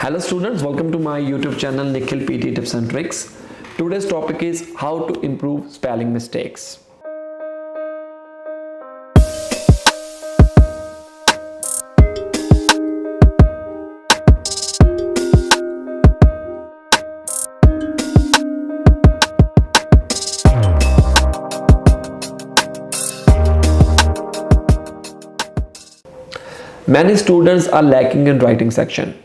Hello students, welcome to my YouTube channel NIKHILPTE Tips and Tricks. Today's topic is how to improve spelling mistakes. Many students are lacking in writing section.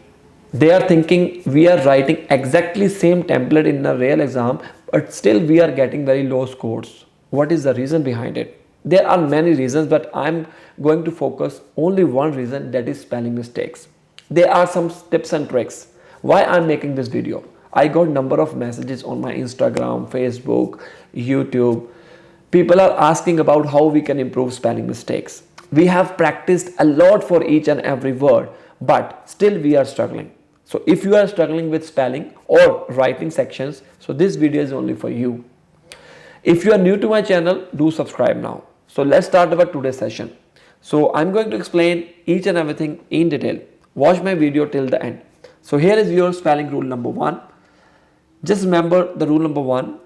They are thinking we are writing exactly same template in a real exam, but still we are getting very low scores. What is the reason behind it? There are many reasons, but I'm going to focus only one reason, that is spelling mistakes. There are some tips and tricks. Why I'm making this video? I got number of messages on my Instagram, Facebook, YouTube. People are asking about how we can improve spelling mistakes. We have practiced a lot for each and every word, but still we are struggling. So if you are struggling with spelling or writing sections, so this video is only for you. If you are new to my channel, do subscribe now. So let's start our today's session. So I'm going to explain each and everything in detail. Watch my video till the end. So here is your spelling rule number 1. Just remember the rule number 1,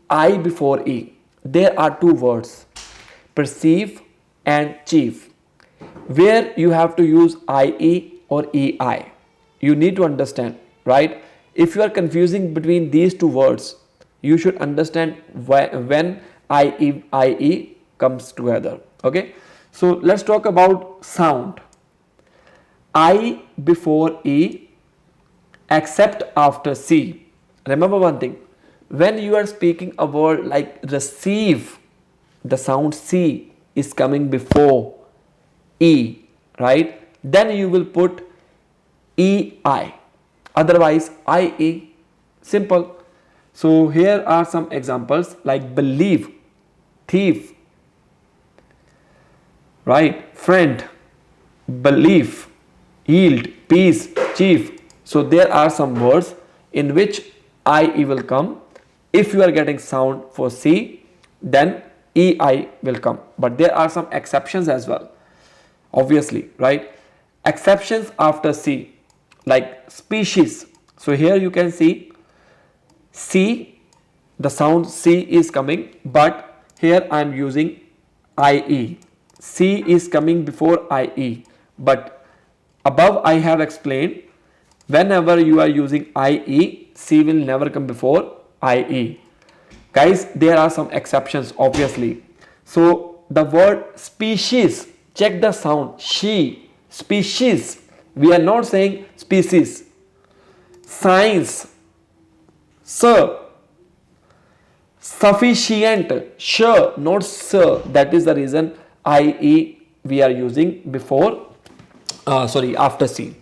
I before E. There are two words, perceive and chief, where you have to use IE or EI. You need to understand, right? If you are confusing between these two words, you should understand when IE comes together. Okay, so let's talk about sound. I before E except after C. Remember one thing, when you are speaking a word like receive, the sound C is coming before E, right? Then you will put EI, otherwise IE, simple. So here are some examples like believe, thief, right? Friend, belief, yield, peace, chief. So there are some words in which IE will come. If you are getting sound for C, then EI will come. But there are some exceptions as well, obviously, right? Exceptions after C, like species. So here you can see C, the sound C is coming, but here I am using IE. C is coming before IE, but above I have explained, whenever you are using IE, C will never come before IE. Guys, there are some exceptions, obviously. So the word species, check the sound, she, species. We are not saying species. Science, sir. Sufficient, sure, not sir. That is the reason IE we are using before, after C.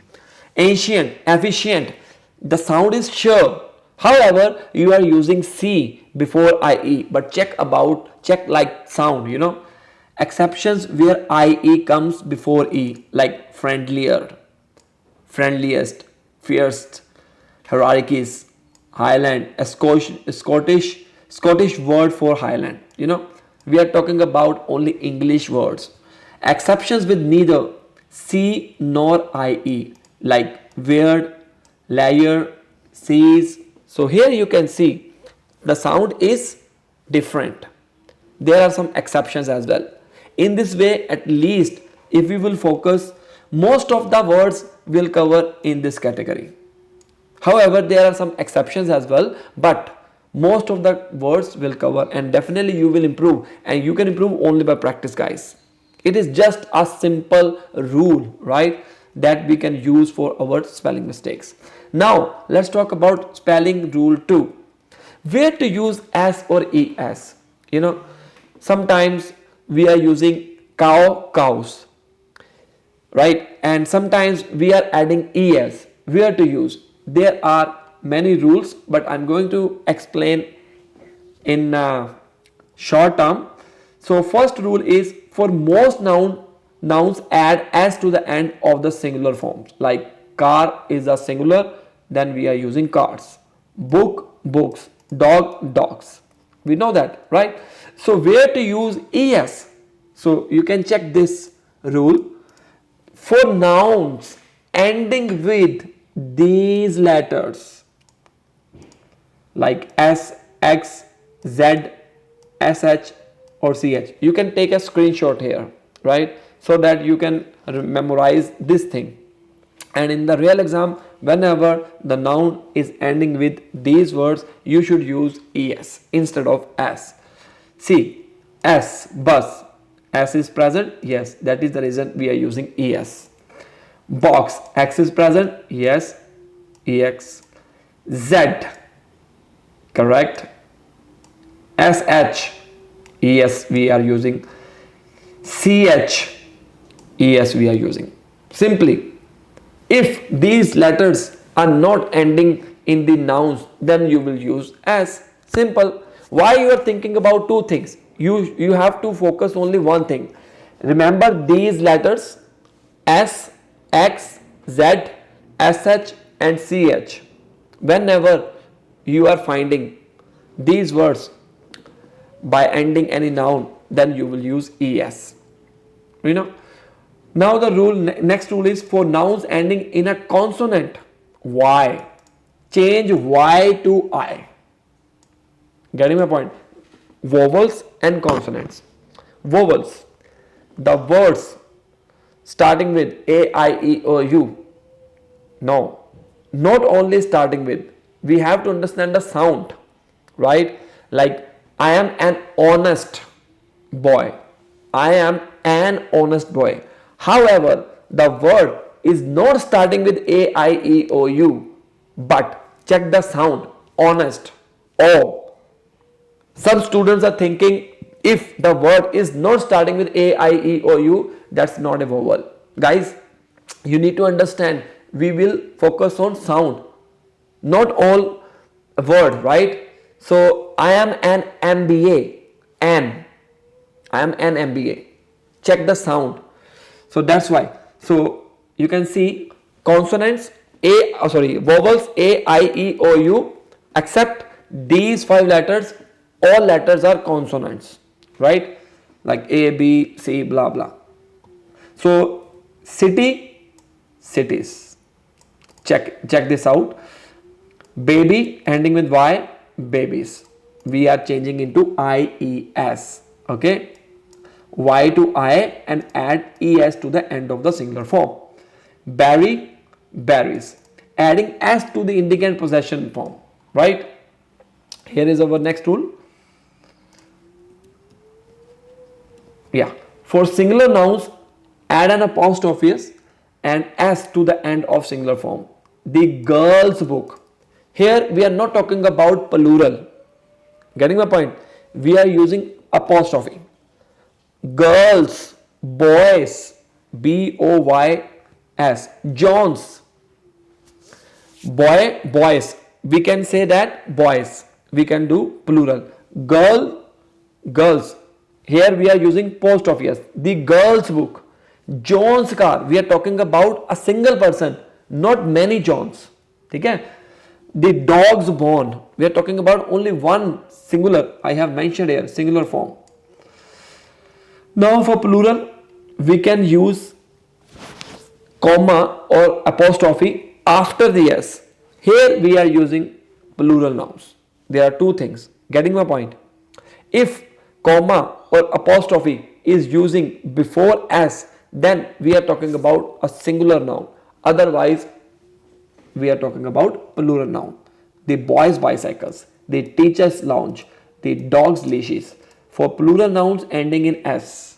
Ancient, efficient, the sound is sure. However, you are using C before IE, but check like sound, you know. Exceptions where IE comes before E, like friendlier, friendliest, fierce, hierarchies, Highland, a Scottish word for Highland, you know. We are talking about only English words. Exceptions with neither C nor IE, like weird, layer, seas. So here you can see the sound is different. There are some exceptions as well. In this way, at least if we will focus, most of the words will cover in this category. However, there are some exceptions as well, but most of the words will cover, and definitely you will improve, and you can improve only by practice, guys. It is just a simple rule, right, that we can use for our spelling mistakes. Now let's talk about spelling rule 2, where to use S or ES. You know, sometimes we are using cow, cows, right, and sometimes we are adding ES. Where to use? There are many rules, but I'm going to explain in short term. So first rule is, for most nouns add S to the end of the singular forms, like car is a singular, then we are using cars. Book, books. Dog, dogs. We know that, right? So where to use ES? So you can check this rule. For nouns ending with these letters like S, X, Z, SH or CH. You can take a screenshot here, right? So that you can memorize this thing. And in the real exam, whenever the noun is ending with these words, you should use ES instead of S. See, S, bus. S is present, yes, that is the reason we are using ES. Box, X is present, yes, EX. Z, correct. SH, ES we are using. CH, ES we are using. Simply, if these letters are not ending in the nouns, then you will use S. Simple. Why you are thinking about two things? You have to focus only one thing. Remember these letters S, X, Z, SH and CH. Whenever you are finding these words by ending any noun, then you will use ES. You know. Now the next rule is for nouns ending in a consonant. Y. Change Y to I. Getting my point? Vowels and consonants. Vowels. The words starting with A, I, E, O, U. No. Not only starting with. We have to understand the sound. Right? Like I am an honest boy. I am an honest boy. However, the word is not starting with A, I, E, O, U. But check the sound. Honest. O. Some students are thinking if the word is not starting with A, I, E, O, U, that's not a vowel. Guys, you need to understand, we will focus on sound, not all word, right? So, I am an MBA. I am an MBA. Check the sound. So, that's why. So, you can see consonants, vowels A, I, E, O, U, except these 5 letters, all letters are consonants, right? Like A, B, C, blah, blah. So, city, cities. Check this out. Baby ending with Y, babies. We are changing into IES, okay? Y to I and add ES to the end of the singular form. Berry, berries. Adding S to the indicate possession form, right? Here is our next rule. Yeah, for singular nouns, add an apostrophe and S to the end of singular form. The girl's book. Here we are not talking about plural. Getting my point? We are using apostrophe. Girls, boys, B-O-Y-S. Johns, boy, boys. We can say that boys. We can do plural. Girl, girls. Here we are using post office. The girl's book. John's car. We are talking about a single person, not many Johns. Okay? The dog's bone. We are talking about only one singular. I have mentioned here singular form. Now for plural, we can use comma or apostrophe after the S. Here we are using plural nouns. There are two things. Getting my point? If comma or apostrophe is using before S, then we are talking about a singular noun. Otherwise, we are talking about plural noun. The boys' bicycles, the teacher's lounge, the dog's leashes. For plural nouns ending in S.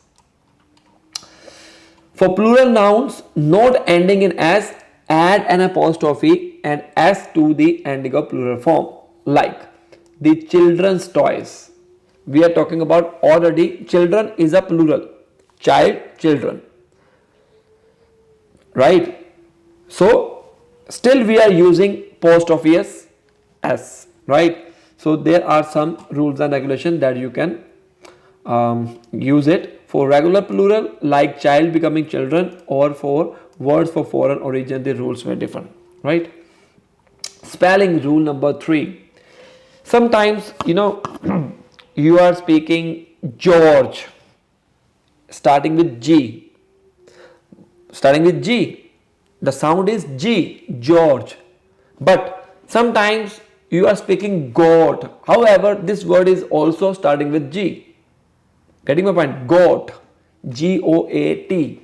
For plural nouns not ending in S, add an apostrophe and S to the ending of plural form. Like the children's toys. We are talking about already children is a plural. Child, children. Right? So, still we are using post office S. Right? So, there are some rules and regulations that you can use it for regular plural like child becoming children, or for words for foreign origin the rules were different. Right? Spelling rule number 3. Sometimes you are speaking George starting with G. The sound is G, George. But sometimes you are speaking goat. However, this word is also starting with G. Getting my point? Goat. G-O-A-T.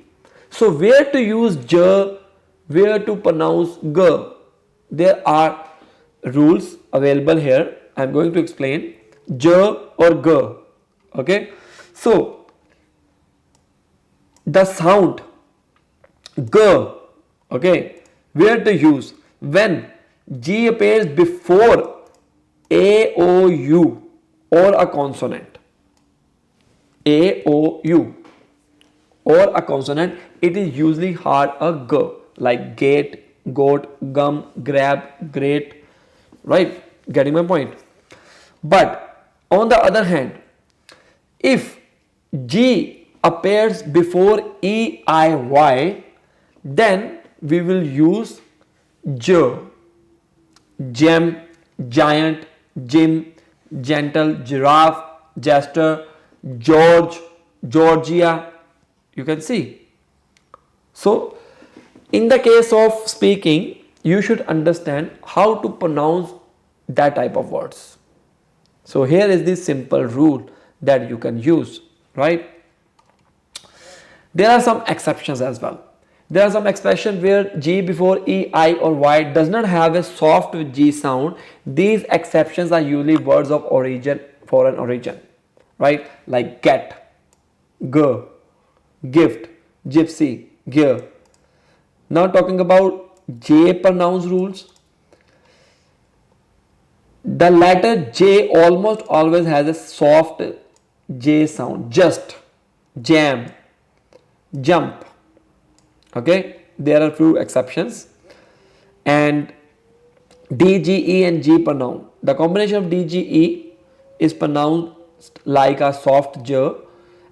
So where to use J, where to pronounce G? There are rules available here. I am going to explain. J or G. Okay. So the sound G, okay, where to use? When G appears before A, O, U or a consonant. A, O, U or a consonant, it is usually hard a G, like gate, goat, gum, grab, great, right? Getting my point? But on the other hand, if G appears before E, I, Y, then we will use J, gem, giant, Jim, gentle, giraffe, jester, George, Georgia. You can see. So in the case of speaking, you should understand how to pronounce that type of words. So here is the simple rule that you can use, right? There are some exceptions as well. There are some expressions where G before E, I or Y does not have a soft G sound. These exceptions are usually words of origin, foreign origin, right? Like get, go, gift, gypsy, gear. Now talking about J pronounce rules. The letter J almost always has a soft J sound. Just, jam, jump. Okay, there are few exceptions. And D, G, E and G pronoun. The combination of D, G, E is pronounced like a soft J.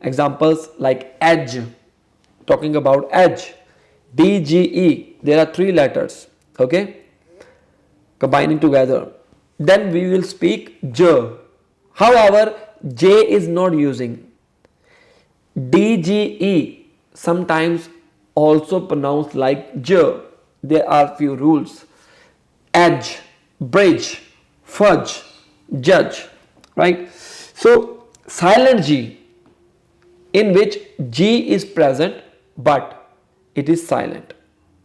Examples like edge. Talking about edge. D, G, E. There are three letters. Okay, combining together. Then we will speak J. However, J is not using. D, G, E sometimes also pronounced like J. There are few rules. Edge, bridge, fudge, judge, right? So silent G, in which G is present but it is silent.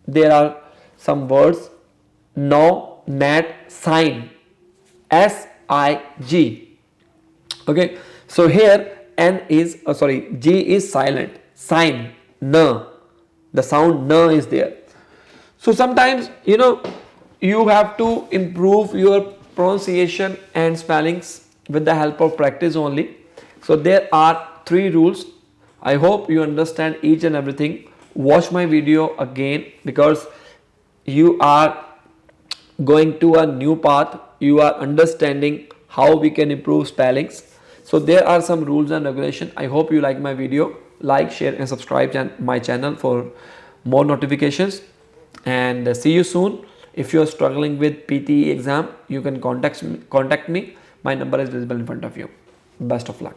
There are some words: no, nat, sign, S-I-G. Okay, so here N is G is silent. Sign, N. The sound N is there. So sometimes you have to improve your pronunciation and spellings with the help of practice only. So there are three rules. I hope you understand each and everything. Watch my video again, because you are going to a new path. You are understanding how we can improve spellings. So there are some rules and regulations. I hope you like my video. Like, share and subscribe my channel for more notifications, and see you soon. If you are struggling with PTE exam, you can contact me. My number is visible in front of you. Best of luck.